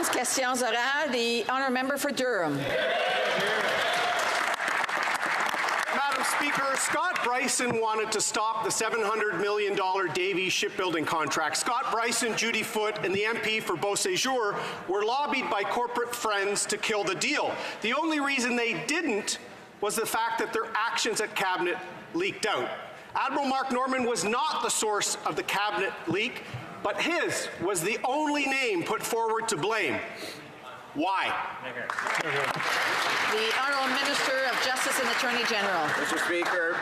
11, questions orales. The honourable member for Durham. Madam Speaker, Scott Bryson wanted to stop the $700 million Davie shipbuilding contract. Scott Bryson, Judy Foote, and the MP for Beausejour were lobbied by corporate friends to kill the deal. The only reason they didn't was the fact that their actions at Cabinet leaked out. Admiral Mark Norman was not the source of the Cabinet leak, but his was the only name put forward to blame. Why? The Honourable Minister of Justice and Attorney General. Mr. Speaker,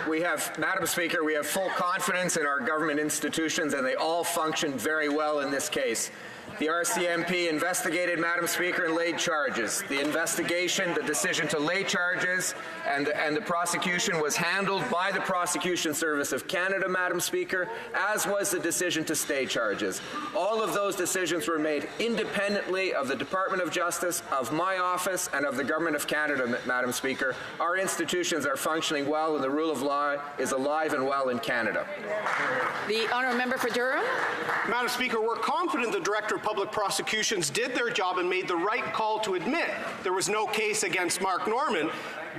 Madam Speaker, we have full confidence in our government institutions, and they all function very well in this case. The RCMP investigated, Madam Speaker, and laid charges. The investigation, the decision to lay charges, and the prosecution was handled by the Prosecution Service of Canada, Madam Speaker, as was the decision to stay charges. All of those decisions were made independently of the Department of Justice, of my office, and of the Government of Canada, Madam Speaker. Our institutions are functioning well, and the rule of law is alive and well in Canada. The honourable member for Durham. Madam Speaker, we're confident the Director of Public Prosecutions did their job and made the right call to admit there was no case against Mark Norman.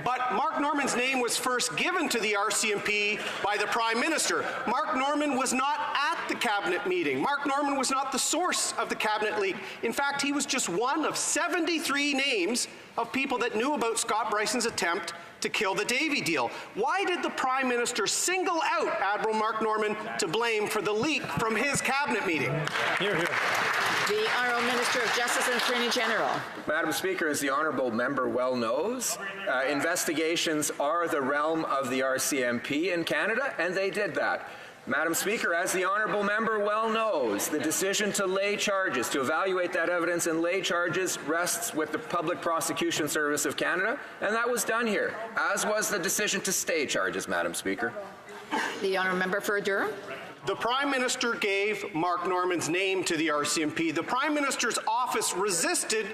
But Mark Norman's name was first given to the RCMP by the Prime Minister. Mark Norman was not at the Cabinet meeting. Mark Norman was not the source of the Cabinet leak. In fact, he was just one of 73 names of people that knew about Scott Bryson's attempt to kill the Davie deal. Why did the Prime Minister single out Admiral Mark Norman to blame for the leak from his Cabinet meeting? Hear, hear. The Honourable Minister of Justice and Attorney General. Madam Speaker, as the honourable member well knows, investigations are the realm of the RCMP in Canada, and they did that. Madam Speaker, as the honourable member well knows, the decision to lay charges, to evaluate that evidence and lay charges, rests with the Public Prosecution Service of Canada, and that was done here, as was the decision to stay charges, Madam Speaker. The honourable member for Durham. The Prime Minister gave Mark Norman's name to the RCMP. The Prime Minister's office resisted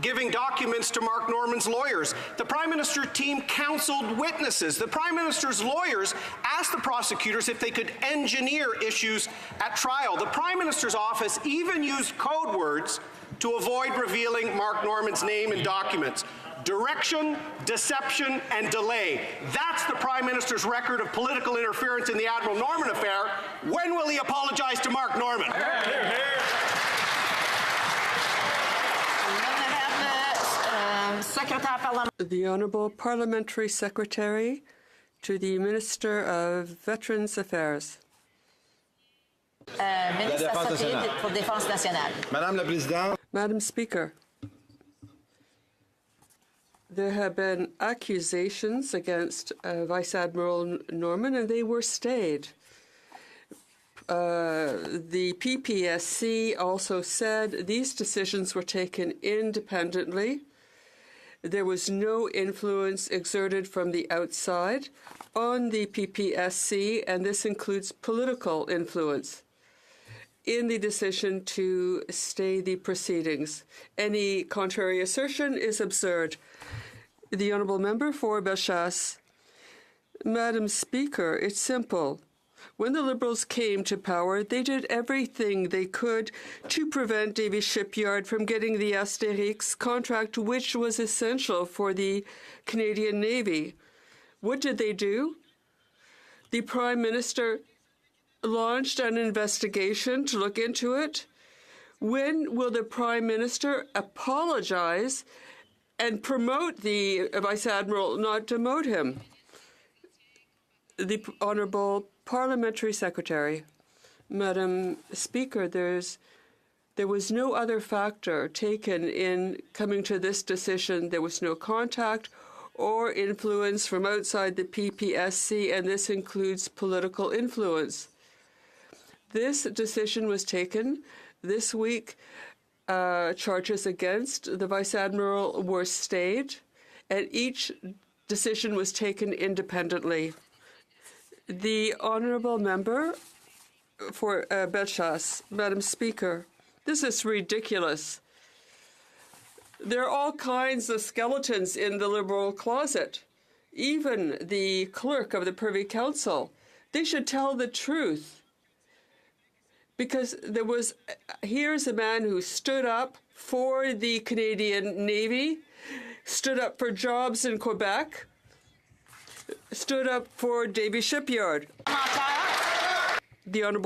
giving documents to Mark Norman's lawyers. The Prime Minister team counseled witnesses. The Prime Minister's lawyers asked the prosecutors if they could engineer issues at trial. The Prime Minister's office even used code words to avoid revealing Mark Norman's name in documents. Direction, deception, and delay. That's the Prime Minister's record of political interference in the Admiral Norman affair. When will he apologize to Mark Norman? The Honourable Parliamentary Secretary to the Minister of Veterans Affairs. Madam Speaker, there have been accusations against Vice-Admiral Norman, and they were stayed. The PPSC also said these decisions were taken independently. There was no influence exerted from the outside on the PPSC, and this includes political influence in the decision to stay the proceedings. Any contrary assertion is absurd. The honourable member for Bellechasse. Madam Speaker, it's simple. When the Liberals came to power, they did everything they could to prevent Davie Shipyard from getting the Asterix contract, which was essential for the Canadian Navy. What did they do? The Prime Minister launched an investigation to look into it. When will the Prime Minister apologize and promote the Vice-Admiral, not demote him? The Honourable Parliamentary Secretary. Madam Speaker, there was no other factor taken in coming to this decision. There was no contact or influence from outside the PPSC, and this includes political influence. This decision was taken this week. Charges against the Vice-Admiral were stayed, and each decision was taken independently. The honourable member for Bellechasse. Madam Speaker, this is ridiculous. There are all kinds of skeletons in the Liberal closet. Even the clerk of the Privy Council. They should tell the truth. Because here's a man who stood up for the Canadian Navy, stood up for jobs in Quebec, stood up for Davie Shipyard. The Honourable